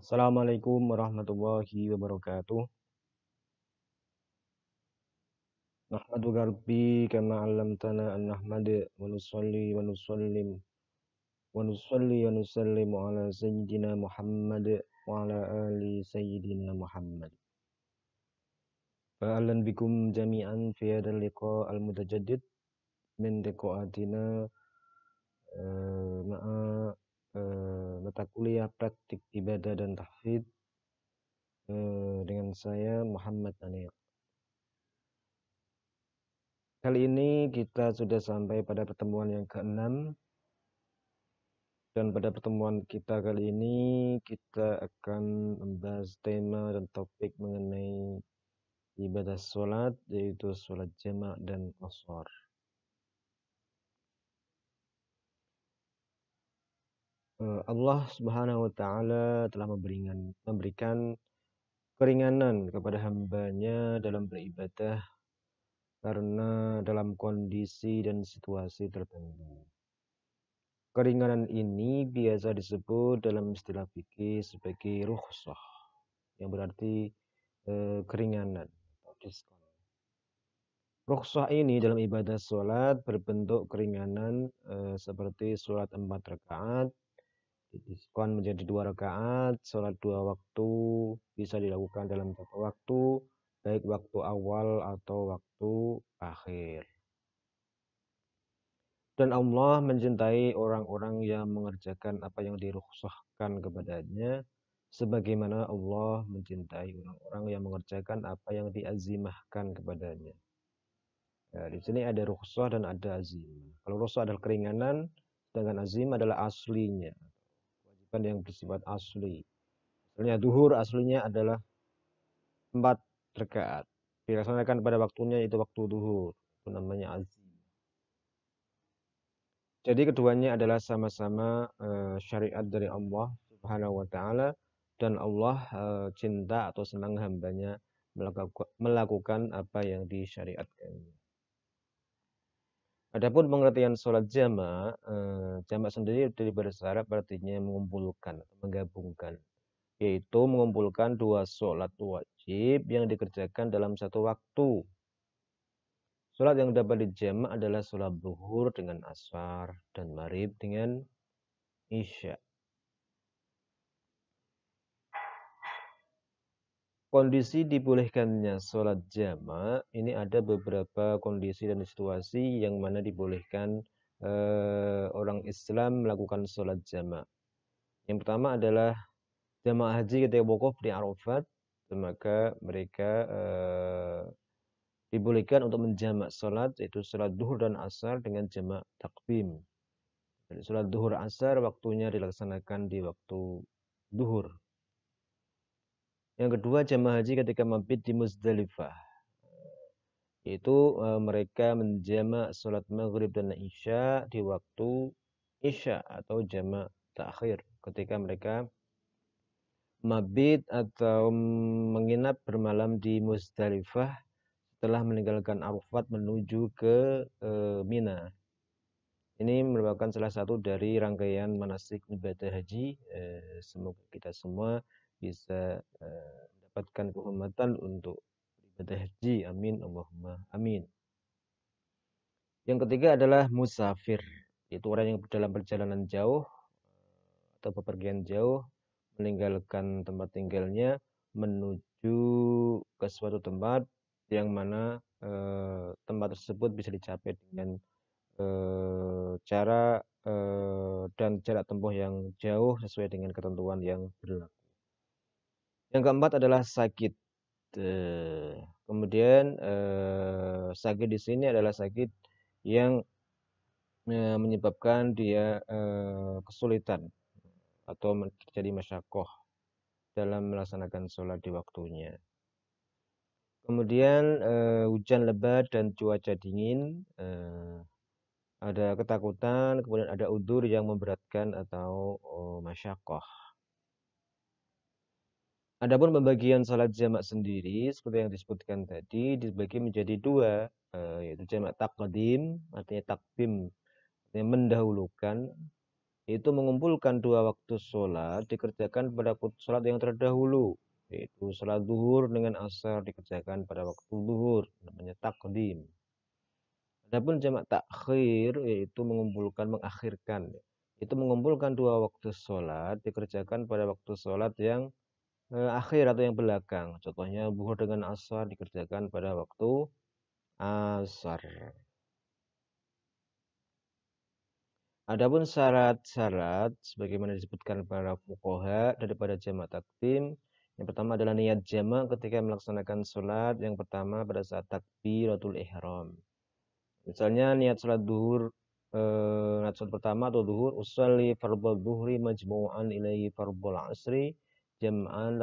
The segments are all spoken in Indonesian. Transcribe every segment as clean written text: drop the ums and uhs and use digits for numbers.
Assalamualaikum warahmatullahi wabarakatuh. Nahmaduka rabbi kama 'allamtana an nahmada wa nusalli wa nusallim wa nusallimu ala sayyidina Muhammad wa ala ali sayyidina Muhammad. Fa ahlan bikum jami'an fi hadzal liqa' al-mutajaddid min liqa'atina ma'a mata kuliah praktik ibadah dan tahfidz dengan saya Muhammad Anil. Kali ini kita sudah sampai pada pertemuan yang ke-6, dan pada pertemuan kita kali ini kita akan membahas tema dan topik mengenai ibadah sholat, yaitu sholat jamak dan qashar. Allah Subhanahu wa Ta'ala telah memberikan keringanan kepada hambanya dalam beribadah karena dalam kondisi dan situasi tertentu. Keringanan ini biasa disebut dalam istilah fikih sebagai rukhsah, yang berarti keringanan atau diskon. Rukhsah ini dalam ibadah sholat berbentuk keringanan seperti sholat 4 rakaat, didiskon menjadi 2 rakaat, sholat 2 waktu bisa dilakukan dalam 1 waktu, baik waktu awal atau waktu akhir. Dan Allah mencintai orang-orang yang mengerjakan apa yang dirukhsahkan kepadanya, sebagaimana Allah mencintai orang-orang yang mengerjakan apa yang diazimahkan kepadanya. Nah, di sini ada rukhsah dan ada azimah. Kalau rukhsah adalah keringanan, sedangkan azimah adalah aslinya, kewajiban yang bersifat asli. Misalnya duhur aslinya adalah 4 rakaat. Dilaksanakan pada waktunya itu waktu duhur. Itu namanya azimah. Jadi keduanya adalah sama-sama syariat dari Allah Subhanahu wa Ta'ala, dan Allah cinta atau senang hambanya melakukan apa yang disyariatkan. Adapun pengertian sholat jamak, jamak sendiri dari bahasa Arab artinya mengumpulkan atau menggabungkan, yaitu mengumpulkan 2 sholat wajib yang dikerjakan dalam 1 waktu. Sholat yang dapat dijamak adalah sholat zuhur dengan asar dan maghrib dengan isya. Kondisi dibolehkannya sholat jamak ini ada beberapa kondisi dan situasi yang mana dibolehkan orang Islam melakukan sholat jamak. Yang pertama adalah jamaah haji ketika wukuf di Arafat, maka mereka dibolehkan untuk menjamak sholat, yaitu sholat duhur dan asar dengan jamak takdim. Jadi sholat duhur asar waktunya dilaksanakan di waktu duhur. Yang kedua, jamaah haji ketika mabit di Muzdalifah, yaitu mereka menjamak sholat maghrib dan isya di waktu isya atau jamak takhir ketika mereka mabit atau menginap bermalam di Muzdalifah setelah meninggalkan Arafat menuju ke Mina. Ini merupakan salah satu dari rangkaian manasik ibadah haji. Semoga kita semua bisa mendapatkan kehormatan untuk ibadah haji. Amin, Allahumma amin. Yang ketiga adalah musafir, yaitu orang yang dalam perjalanan jauh atau bepergian jauh, meninggalkan tempat tinggalnya menuju ke suatu tempat yang mana tempat tersebut bisa dicapai dengan cara dan jarak tempuh yang jauh sesuai dengan ketentuan yang berlaku. Yang keempat adalah sakit. Kemudian sakit di sini adalah sakit yang menyebabkan dia kesulitan atau terjadi masyakoh dalam melaksanakan sholat di waktunya. Kemudian hujan lebat dan cuaca dingin, ada ketakutan, kemudian ada udzur yang memberatkan atau masyakoh. Adapun pembagian salat jamak sendiri seperti yang disebutkan tadi dibagi menjadi 2, yaitu jamak taqdim, artinya takdim, artinya mendahulukan, itu mengumpulkan dua waktu sholat dikerjakan pada waktu sholat yang terdahulu, yaitu sholat duhur dengan asar dikerjakan pada waktu duhur, namanya takdim. Adapun jamak takhir yaitu mengakhirkan, itu mengumpulkan dua waktu sholat dikerjakan pada waktu sholat yang akhir atau yang belakang. Contohnya zuhur dengan asar dikerjakan pada waktu asar. Adapun syarat-syarat sebagaimana disebutkan para fuqaha daripada jamak takdim, yang pertama adalah niat jamak ketika melaksanakan sholat. Yang pertama pada saat takbiratul ihram. Misalnya niat sholat duhur, niat sholat pertama atau duhur, usolli fardhu duhri majmu'an ilaihi fardhul asri jam'an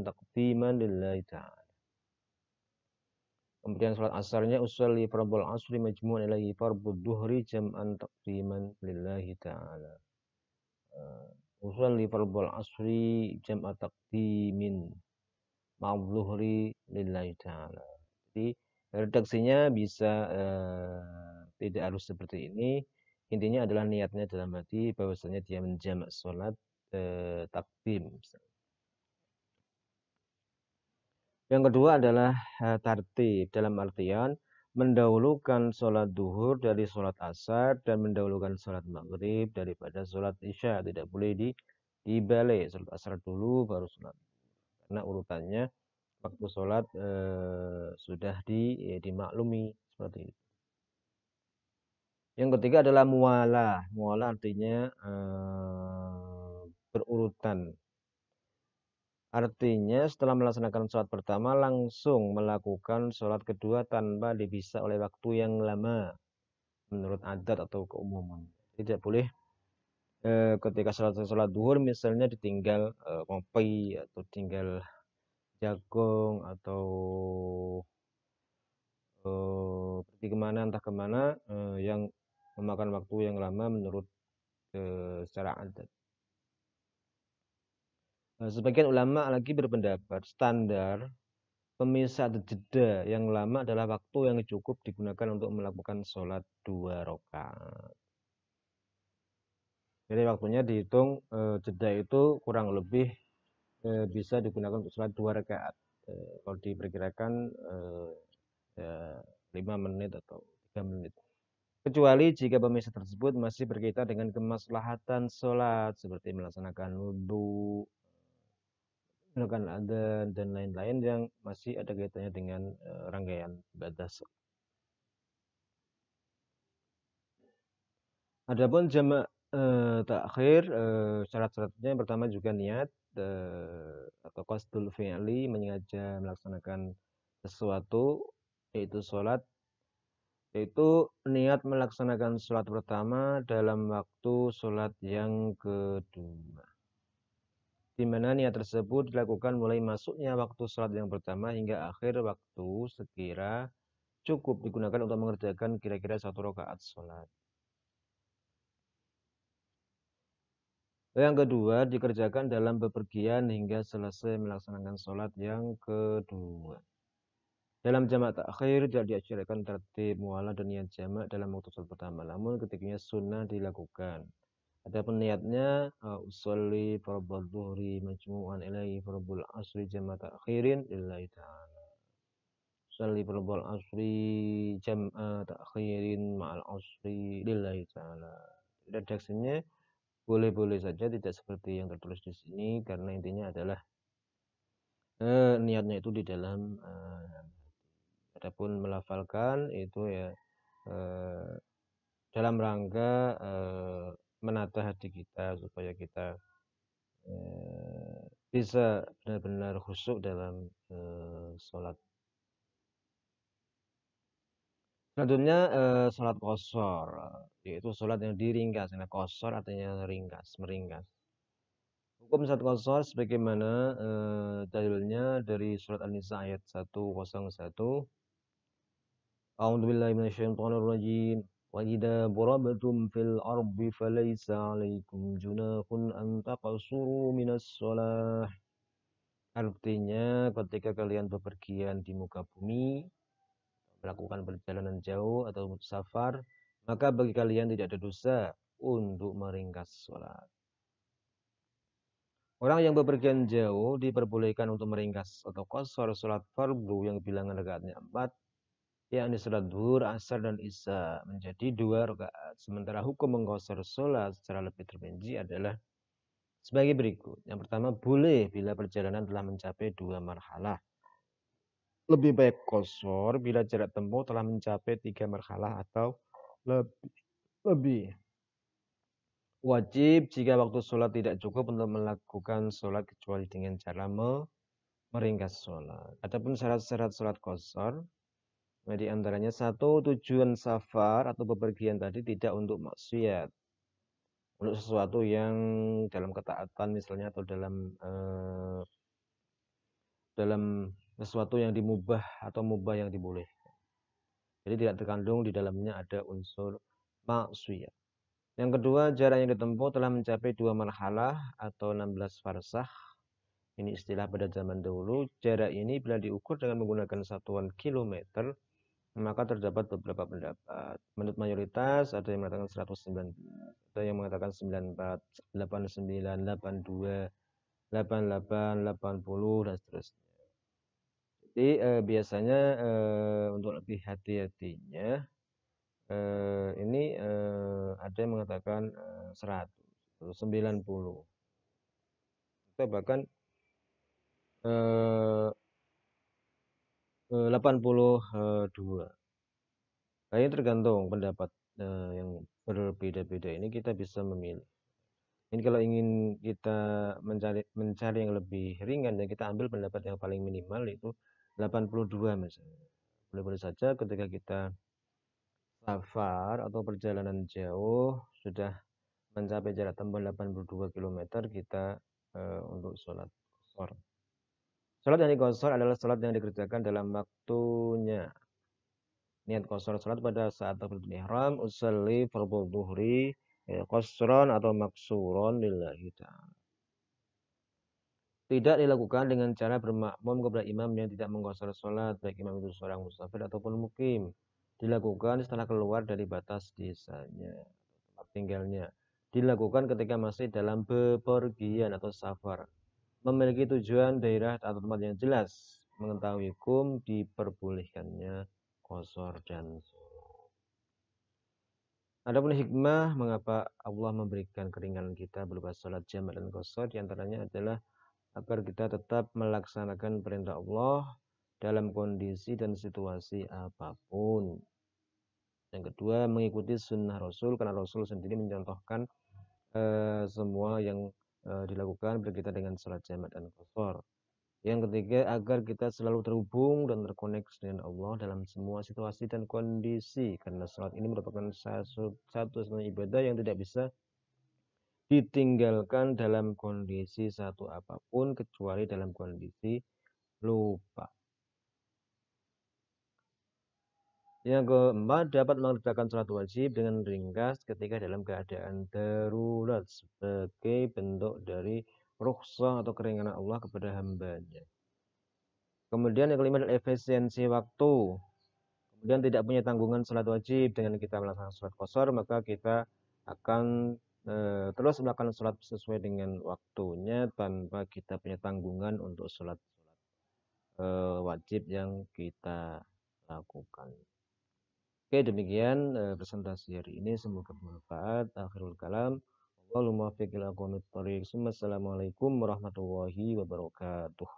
taqdiman lillahi ta'ala. Kemudian sholat asarnya usolli fardhul asri majmu'an ilaihi fardhu duhri jam'an taqdiman lillahi ta'ala. Usolli fardhul asri jam'a taqdimin ma'adh-dhuhri lillahi ta'ala. Jadi redaksinya bisa tidak harus seperti ini. Intinya adalah niatnya dalam hati bahwasanya dia menjamak sholat takdim. Yang kedua adalah tartib, dalam artian mendahulukan sholat duhur dari sholat asar dan mendahulukan sholat maghrib daripada sholat isya. Tidak boleh dibalik, sholat asar dulu baru sholat. Karena urutannya waktu sholat sudah dimaklumi seperti itu. Yang ketiga adalah mualah. Mualah artinya berurutan. Artinya setelah melaksanakan sholat pertama langsung melakukan sholat kedua tanpa dipisah oleh waktu yang lama menurut adat atau keumuman. Tidak boleh ketika sholat duhur misalnya ditinggal ngopi atau tinggal jagung atau pergi kemana entah kemana yang memakan waktu yang lama menurut secara adat. Sebagian ulama lagi berpendapat standar pemisah atau jeda yang lama adalah waktu yang cukup digunakan untuk melakukan sholat 2 rakaat. Jadi waktunya dihitung jeda itu kurang lebih bisa digunakan untuk sholat 2 rakaat. Kalau diperkirakan 5 menit atau 3 menit. Kecuali jika pemisah tersebut masih berkaitan dengan kemaslahatan sholat seperti melaksanakan wudhu, melakukan adzan dan lain-lain yang masih ada kaitannya dengan rangkaian ibadah. Adapun jamak takhir, syarat-syaratnya yang pertama juga niat atau qasdul fi'li, menyengaja melaksanakan sesuatu yaitu sholat, yaitu niat melaksanakan sholat pertama dalam waktu sholat yang kedua, di mana niat tersebut dilakukan mulai masuknya waktu sholat yang pertama hingga akhir waktu sekira cukup digunakan untuk mengerjakan kira-kira 1 rakaat sholat. Yang kedua dikerjakan dalam bepergian hingga selesai melaksanakan sholat yang kedua. Dalam jamak takhir tidak diajarkan tertib mualah dan niat jamak dalam waktu sholat pertama, namun ketikanya sunnah dilakukan. Adapun niatnya usolli fardhu dhuhri majmu'an ilaihi fardhul asri jamak takhirin lillahi ta'ala. Usolli fardhul asri jam'a takhirin ma'al asri lillahi ta'ala. Redaksinya boleh-boleh saja, tidak seperti yang tertulis di sini, karena intinya adalah niatnya itu di dalam adapun melafalkan itu ya dalam rangka menata hati kita supaya kita bisa benar-benar khusyuk dalam sholat. Selanjutnya sholat qashar, yaitu sholat yang diringkas. Karena qashar artinya ringkas, meringkas. Hukum sholat qashar sebagaimana dalilnya dari surat An-Nisa ayat 101. A'udzubillahi minasyaitonirrajim. Wa idza darabtum fil ardi falaysa 'alaikum junahun an taqsuru minas shalah. Artinya ketika kalian bepergian di muka bumi, melakukan perjalanan jauh atau safar, maka bagi kalian tidak ada dosa untuk meringkas sholat. Orang yang bepergian jauh diperbolehkan untuk meringkas atau qashar sholat fardu yang bilangan rakaatnya 4, yakni sholat zuhur, asar, dan isya menjadi 2 rakaat. Sementara hukum mengqashar sholat secara lebih terperinci adalah sebagai berikut. Yang pertama, boleh bila perjalanan telah mencapai 2 marhalah. Lebih baik qashar bila jarak tempuh telah mencapai 3 marhalah atau lebih. Wajib jika waktu sholat tidak cukup untuk melakukan sholat kecuali dengan cara meringkas sholat. Adapun syarat-syarat sholat qashar, di antaranya 1, tujuan safar atau bepergian tadi tidak untuk maksiat, untuk sesuatu yang dalam ketaatan misalnya, atau dalam sesuatu yang dimubah atau mubah yang dibolehkan. Jadi tidak terkandung di dalamnya ada unsur maksiat. Yang kedua, jarak yang ditempuh telah mencapai 2 marhalah atau 16 farsah. Ini istilah pada zaman dahulu. Jarak ini bila diukur dengan menggunakan satuan kilometer, maka terdapat beberapa pendapat. Menurut mayoritas, ada yang mengatakan 119, ada yang mengatakan 94, 89, 82, 88, 80, dan seterusnya. Jadi biasanya untuk lebih hati-hatinya, ini ada yang mengatakan 100, 90, atau bahkan 82. Nah, ini tergantung pendapat yang berbeda-beda. Ini kita bisa memilih. Ini kalau ingin kita mencari yang lebih ringan, ya kita ambil pendapat yang paling minimal, itu 82 misalnya. Boleh-boleh saja ketika kita safar atau perjalanan jauh sudah mencapai jarak tempuh 82 km, kita untuk sholat qashar. Sholat yang diqashar adalah sholat yang dikerjakan dalam waktunya. Niat qashar sholat pada saat takbiratul ihram, usolli fardhu dhuhri qashran atau maksuron lillahi ta'ala. Tidak dilakukan dengan cara bermakmum kepada imam yang tidak mengqashar sholat, baik imam itu seorang musafir ataupun mukim. Dilakukan setelah keluar dari batas desanya, tempat tinggalnya. Dilakukan ketika masih dalam bepergian atau safar, memiliki tujuan, daerah, atau tempat yang jelas, mengetahui hukum diperbolehkannya qashar dan sholat. Adapun hikmah mengapa Allah memberikan keringanan kita berupa sholat jamak dan qashar, diantaranya adalah agar kita tetap melaksanakan perintah Allah dalam kondisi dan situasi apapun. Yang kedua, mengikuti sunnah Rasul, karena Rasul sendiri mencontohkan semua yang dilakukan berkaitan dengan sholat jamak dan qashar. Yang ketiga, agar kita selalu terhubung dan terkoneksi dengan Allah dalam semua situasi dan kondisi, karena sholat ini merupakan satu-satunya ibadah yang tidak bisa ditinggalkan dalam kondisi satu apapun, kecuali dalam kondisi lupa. Yang keempat, dapat mengerjakan sholat wajib dengan ringkas ketika dalam keadaan darurat sebagai bentuk dari rukhsah atau keringanan Allah kepada hambanya. Kemudian yang kelima adalah efisiensi waktu. Kemudian tidak punya tanggungan sholat wajib. Dengan kita melaksanakan sholat qashar, maka kita akan terus melakukan sholat sesuai dengan waktunya tanpa kita punya tanggungan untuk sholat wajib yang kita lakukan. Oke, demikian presentasi hari ini, semoga bermanfaat. Akhirul kalam, wallahul muwaffiq ila aqwamit thoriq. Assalamualaikum warahmatullahi wabarakatuh.